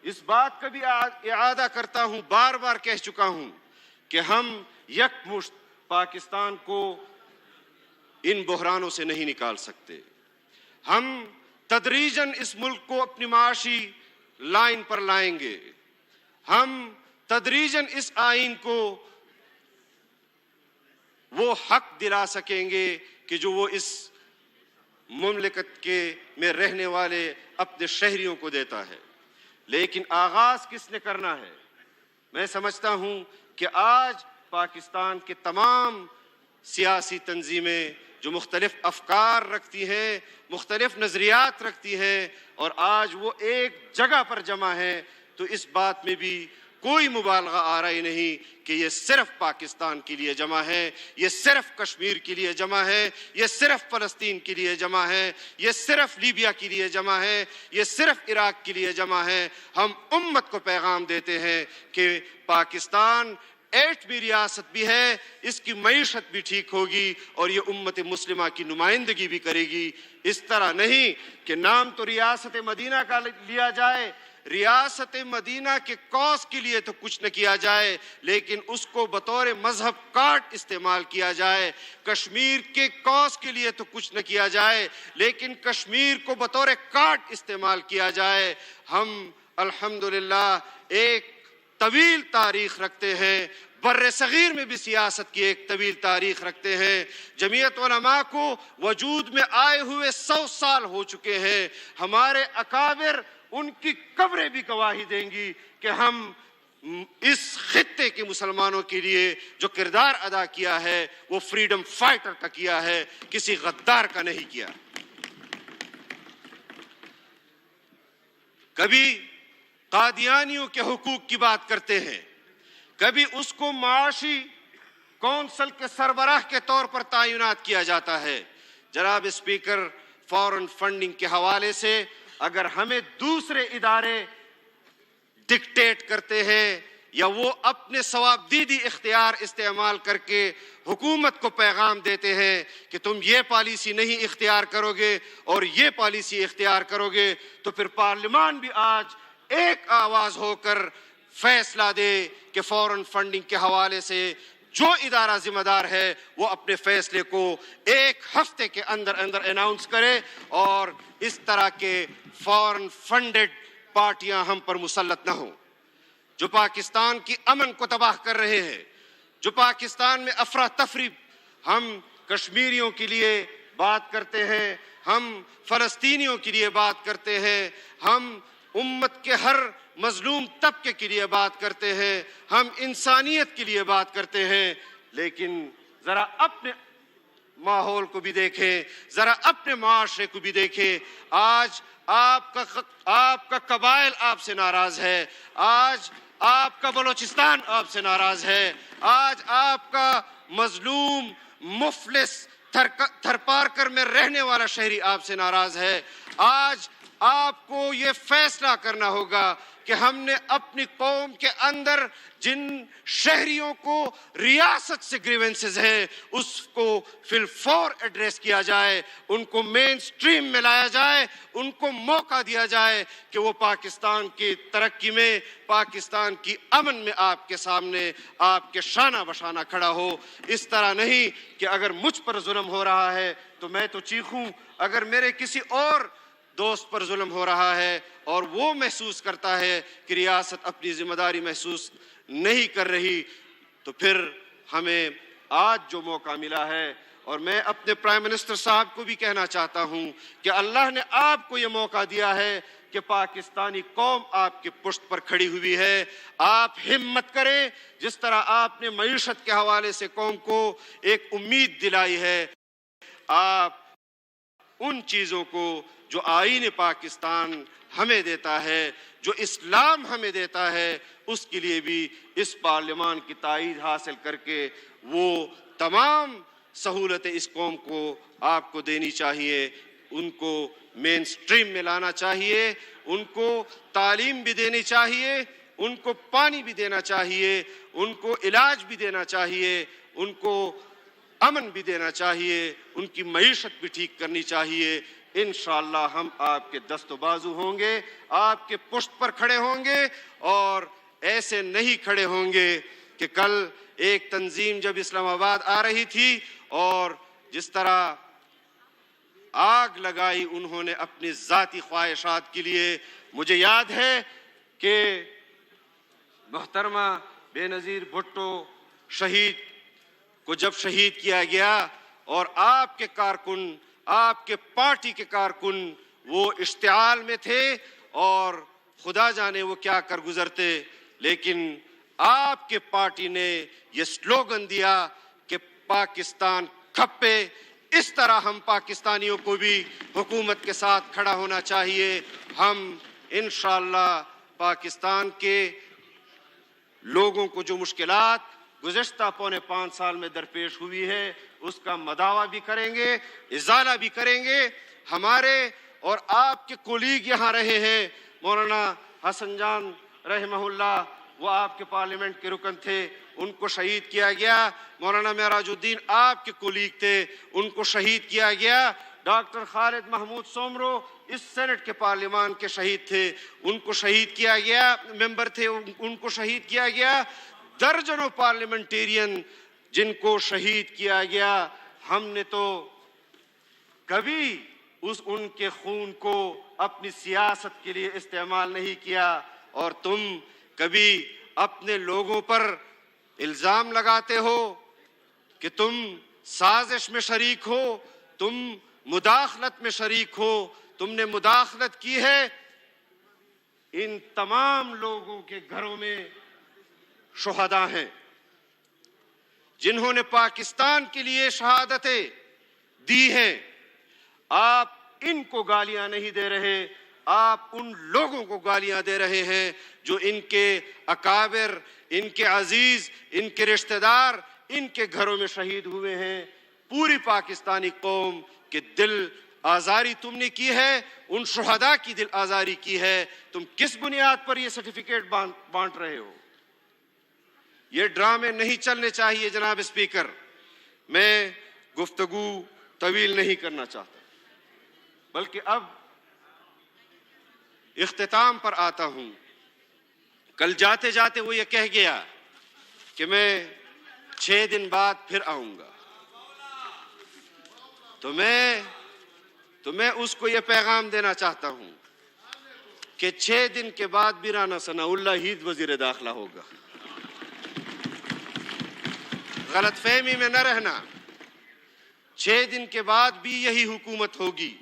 اس بات کا بھی اعادہ کرتا ہوں، بار بار کہہ چکا ہوں کہ ہم یکمشت پاکستان کو ان بحرانوں سے نہیں نکال سکتے۔ ہم تدریجاً اس ملک کو اپنی معاشی لائن پر لائیں گے، ہم تدریجاً اس آئین کو وہ حق دلا سکیں گے کہ جو وہ اس مملکت میں رہنے والے اپنے شہریوں کو دیتا ہے۔ لیکن آغاز کس نے کرنا ہے؟ میں سمجھتا ہوں کہ آج پاکستان کے تمام سیاسی تنظیمیں جو مختلف افکار رکھتی ہیں، مختلف نظریات رکھتی ہیں، اور آج وہ ایک جگہ پر جمع ہیں، تو اس بات میں بھی کوئی مبالغہ آ رہی نہیں کہ یہ صرف پاکستان کے لیے جمع ہے، یہ صرف کشمیر کے لیے جمع ہے، یہ صرف فلسطین کے لیے جمع ہے، یہ صرف لیبیا کے لیے جمع ہے، یہ صرف عراق کے لیے جمع ہے۔ ہم امت کو پیغام دیتے ہیں کہ پاکستان ایٹمی ریاست بھی ہے، اس کی معیشت بھی ٹھیک ہوگی اور یہ امت مسلمہ کی نمائندگی بھی کرے گی۔ اس طرح نہیں کہ نام تو ریاست مدینہ کا لیا جائے، ریاست مدینہ کے کاز کے لیے تو کچھ نہ کیا جائے، لیکن اس کو بطور مذہب کارڈ استعمال کیا جائے۔ کشمیر کے کاز کے لیے تو کچھ نہ کیا جائے، لیکن کشمیر کو بطور کارڈ استعمال کیا جائے۔ ہم الحمدللہ ایک طویل تاریخ رکھتے ہیں، بر صغیر میں بھی سیاست کی ایک طویل تاریخ رکھتے ہیں۔ جمعیت علماء کو وجود میں آئے ہوئے 100 سال ہو چکے ہیں۔ ہمارے اکابر، ان کی قبریں بھی گواہی دیں گی کہ ہم اس خطے کے مسلمانوں کے لیے جو کردار ادا کیا ہے وہ فریڈم فائٹر کا کیا ہے، کسی غدار کا نہیں کیا۔ کبھی قادیانیوں کے حقوق کی بات کرتے ہیں، کبھی اس کو معاشی کونسل کے سربراہ کے طور پر تعینات کیا جاتا ہے۔ جناب اسپیکر، فارن فنڈنگ کے حوالے سے اگر ہمیں دوسرے ادارے ڈکٹیٹ کرتے ہیں یا وہ اپنے ثوابدیدی اختیار استعمال کر کے حکومت کو پیغام دیتے ہیں کہ تم یہ پالیسی نہیں اختیار کرو گے اور یہ پالیسی اختیار کرو گے، تو پھر پارلیمان بھی آج ایک آواز ہو کر فیصلہ دے کہ فارن فنڈنگ کے حوالے سے جو ادارہ ذمہ دار ہے وہ اپنے فیصلے کو ایک ہفتے کے اندر اناؤنس کرے، اور اس طرح کے فارن فنڈڈ پارٹیاں ہم پر مسلط نہ ہوں، جو پاکستان کی امن کو تباہ کر رہے ہیں، جو پاکستان میں افراتفری۔ ہم کشمیریوں کے لیے بات کرتے ہیں، ہم فلسطینیوں کے لیے بات کرتے ہیں، ہم امت کے ہر مظلوم طبقے کے لیے بات کرتے ہیں، ہم انسانیت کے لیے بات کرتے ہیں، لیکن ذرا اپنے ماحول کو بھی دیکھیں، ذرا اپنے معاشرے کو بھی دیکھیں۔ آج آپ کا قبائل آپ سے ناراض ہے، آج آپ کا بلوچستان آپ سے ناراض ہے، آج آپ کا مظلوم مفلس تھرپارکر میں رہنے والا شہری آپ سے ناراض ہے۔ آج آپ کو یہ فیصلہ کرنا ہوگا کہ ہم نے اپنی قوم کے اندر جن شہریوں کو ریاست سے گریونسز ہیں اس کو فی الفور ایڈریس کیا جائے، ان کو مین سٹریم میں لایا جائے، ان کو موقع دیا جائے کہ وہ پاکستان کی ترقی میں، پاکستان کی امن میں آپ کے سامنے آپ کے شانہ بشانہ کھڑا ہو۔ اس طرح نہیں کہ اگر مجھ پر ظلم ہو رہا ہے تو میں تو چیخوں، اگر میرے کسی اور دوست پر ظلم ہو رہا ہے اور وہ محسوس کرتا ہے کہ ریاست اپنی ذمہ داری محسوس نہیں کر رہی، تو پھر ہمیں آج جو موقع ملا ہے، اور میں اپنے پرائم منسٹر صاحب کو بھی کہنا چاہتا ہوں کہ اللہ نے آپ کو یہ موقع دیا ہے کہ پاکستانی قوم آپ کی پشت پر کھڑی ہوئی ہے۔ آپ ہمت کریں، جس طرح آپ نے معیشت کے حوالے سے قوم کو ایک امید دلائی ہے، آپ ان چیزوں کو جو آئین پاکستان ہمیں دیتا ہے، جو اسلام ہمیں دیتا ہے، اس کے لیے بھی اس پارلیمان کی تائید حاصل کر کے وہ تمام سہولتیں اس قوم کو آپ کو دینی چاہیے، ان کو مین سٹریم میں لانا چاہیے، ان کو تعلیم بھی دینی چاہیے، ان کو پانی بھی دینا چاہیے، ان کو علاج بھی دینا چاہیے، ان کو امن بھی دینا چاہیے، ان کی معیشت بھی ٹھیک کرنی چاہیے۔ انشاءاللہ ہم آپ کے دست و بازو ہوں گے، آپ کے پشت پر کھڑے ہوں گے، اور ایسے نہیں کھڑے ہوں گے کہ کل ایک تنظیم جب اسلام آباد آ رہی تھی اور جس طرح آگ لگائی انہوں نے اپنی ذاتی خواہشات کے لیے. مجھے یاد ہے کہ محترمہ بے نظیر بھٹو شہید کو جب شہید کیا گیا اور آپ کے کارکن، آپ کے پارٹی کے کارکن وہ اشتعال میں تھے اور خدا جانے وہ کیا کر گزرتے، لیکن آپ کے پارٹی نے یہ سلوگن دیا کہ پاکستان کھپے. اس طرح ہم پاکستانیوں کو بھی حکومت کے ساتھ کھڑا ہونا چاہیے. ہم انشاءاللہ پاکستان کے لوگوں کو جو مشکلات گزشتہ پونے 5 سال میں درپیش ہوئی ہے اس کا مداوع بھی کریں گے، ازالہ بھی کریں گے. ہمارے اور آپ کے کولیگ یہاں رہے ہیں، مولانا حسن جان رحمہ اللہ، وہ آپ کے پارلیمنٹ کے رکن تھے، ان کو شہید کیا گیا. مولانا معراج الدین آپ کے کولیگ تھے، ان کو شہید کیا گیا. ڈاکٹر خالد محمود سومرو اس سینٹ کے پارلیمان کے شہید تھے، ان کو شہید کیا گیا، ممبر تھے، ان کو شہید کیا گیا. درجنوں پارلیمنٹیرین جن کو شہید کیا گیا. ہم نے تو کبھی ان کے خون کو اپنی سیاست کے لیے استعمال نہیں کیا، اور تم کبھی اپنے لوگوں پر الزام لگاتے ہو کہ تم سازش میں شریک ہو، تم مداخلت میں شریک ہو. تم نے مداخلت کی ہے. ان تمام لوگوں کے گھروں میں شہداء ہیں جنہوں نے پاکستان کے لیے شہادتیں دی ہیں. آپ ان کو گالیاں نہیں دے رہے، آپ ان لوگوں کو گالیاں دے رہے ہیں جو ان کے اکابر، ان کے عزیز، ان کے رشتہ دار ان کے گھروں میں شہید ہوئے ہیں. پوری پاکستانی قوم کے دل آزاری تم نے کی ہے، ان شہداء کی دل آزاری کی ہے. تم کس بنیاد پر یہ سرٹیفکیٹ بانٹ رہے ہو؟ یہ ڈرامے نہیں چلنے چاہیے. جناب اسپیکر، میں گفتگو طویل نہیں کرنا چاہتا، بلکہ اب اختتام پر آتا ہوں. کل جاتے جاتے وہ یہ کہہ گیا کہ میں 6 دن بعد پھر آؤں گا. تو میں اس کو یہ پیغام دینا چاہتا ہوں کہ 6 دن کے بعد بھی رانا ثناء اللہ ہی وزیر داخلہ ہوگا. غلط فہمی میں نہ رہنا. 6 دن کے بعد بھی یہی حکومت ہوگی.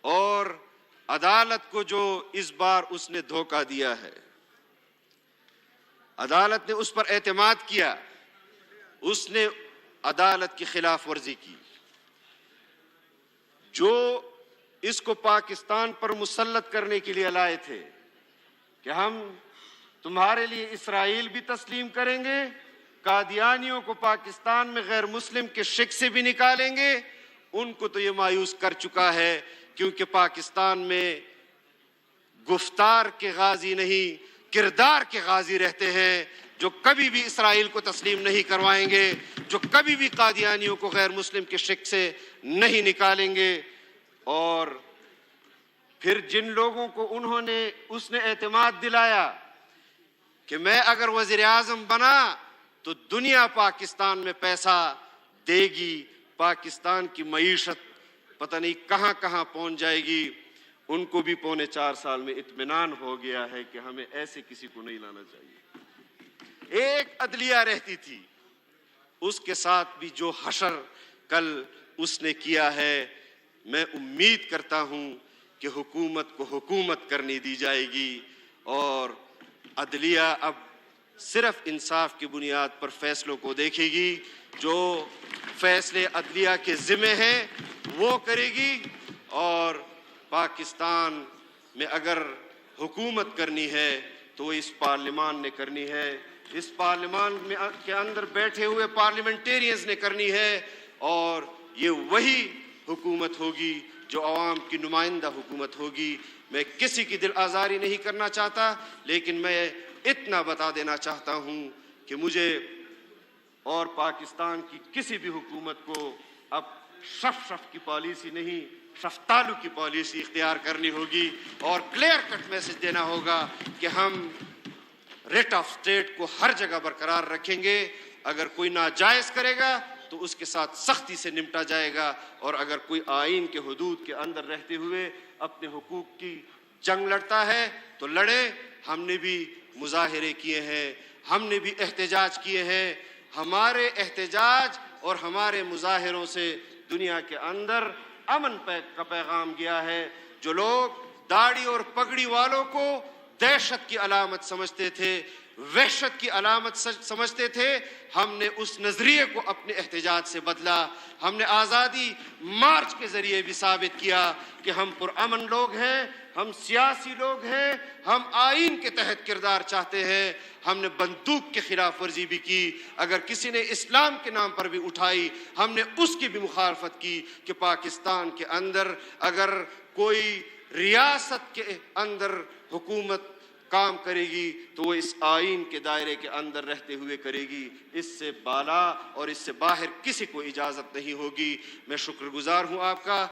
اور عدالت کو جو اس بار اس نے دھوکہ دیا ہے، عدالت نے اس پر اعتماد کیا، اس نے عدالت کی خلاف ورزی کی. جو اس کو پاکستان پر مسلط کرنے کے لیے لائے تھے کہ ہم تمہارے لیے اسرائیل بھی تسلیم کریں گے، قادیانیوں کو پاکستان میں غیر مسلم کے شک سے بھی نکالیں گے، ان کو تو یہ مایوس کر چکا ہے. کیونکہ پاکستان میں گفتار کے غازی نہیں، کردار کے غازی رہتے ہیں، جو کبھی بھی اسرائیل کو تسلیم نہیں کروائیں گے، جو کبھی بھی قادیانیوں کو غیر مسلم کے شک سے نہیں نکالیں گے. اور پھر جن لوگوں کو اس نے اعتماد دلایا کہ میں اگر وزیر اعظم بنا تو دنیا پاکستان میں پیسہ دے گی، پاکستان کی معیشت پتہ نہیں کہاں کہاں پہنچ جائے گی، ان کو بھی پونے 4 سال میں اطمینان ہو گیا ہے کہ ہمیں ایسے کسی کو نہیں لانا چاہیے. ایک عدلیہ رہتی تھی، اس کے ساتھ بھی جو حشر کل اس نے کیا ہے، میں امید کرتا ہوں کہ حکومت کو حکومت کرنی دی جائے گی اور عدلیہ اب صرف انصاف کی بنیاد پر فیصلوں کو دیکھے گی. جو فیصلے عدلیہ کے ذمہ ہیں وہ کرے گی. اور پاکستان میں اگر حکومت کرنی ہے تو وہ اس پارلیمان نے کرنی ہے، اس پارلیمان میں کے اندر بیٹھے ہوئے پارلیمنٹیرینز نے کرنی ہے. اور یہ وہی حکومت ہوگی جو عوام کی نمائندہ حکومت ہوگی. میں کسی کی دل آزاری نہیں کرنا چاہتا، لیکن میں اتنا بتا دینا چاہتا ہوں کہ مجھے اور پاکستان کی کسی بھی حکومت کو اب شف کی پالیسی نہیں، رفتالو کی پالیسی اختیار کرنی ہوگی اور کلیئر کٹ میسج دینا ہوگا کہ ہم ریٹ آف اسٹیٹ کو ہر جگہ برقرار رکھیں گے. اگر کوئی ناجائز کرے گا تو اس کے ساتھ سختی سے نمٹا جائے گا, اور اگر کوئی آئین کے حدود کے اندر رہتے ہوئے اپنے حقوق کی جنگ لڑتا ہے تو لڑے. ہم نے بھی مظاہرے کیے ہیں, ہم نے بھی احتجاج کیے ہیں. ہمارے احتجاج اور ہمارے مظاہروں سے دنیا کے اندر امن کا پیغام گیا ہے. جو لوگ داڑھی اور پگڑی والوں کو دہشت کی علامت سمجھتے تھے, وحشت کی علامت سمجھتے تھے, ہم نے اس نظریے کو اپنے احتجاج سے بدلا. ہم نے آزادی مارچ کے ذریعے بھی ثابت کیا کہ ہم پرامن لوگ ہیں, ہم سیاسی لوگ ہیں, ہم آئین کے تحت کردار چاہتے ہیں. ہم نے بندوق کے خلاف ورزی بھی کی. اگر کسی نے اسلام کے نام پر بھی اٹھائی, ہم نے اس کی بھی مخالفت کی کہ پاکستان کے اندر اگر کوئی ریاست کے اندر حکومت کام کرے گی تو وہ اس آئین کے دائرے کے اندر رہتے ہوئے کرے گی. اس سے بالا اور اس سے باہر کسی کو اجازت نہیں ہوگی. میں شکر گزار ہوں آپ کا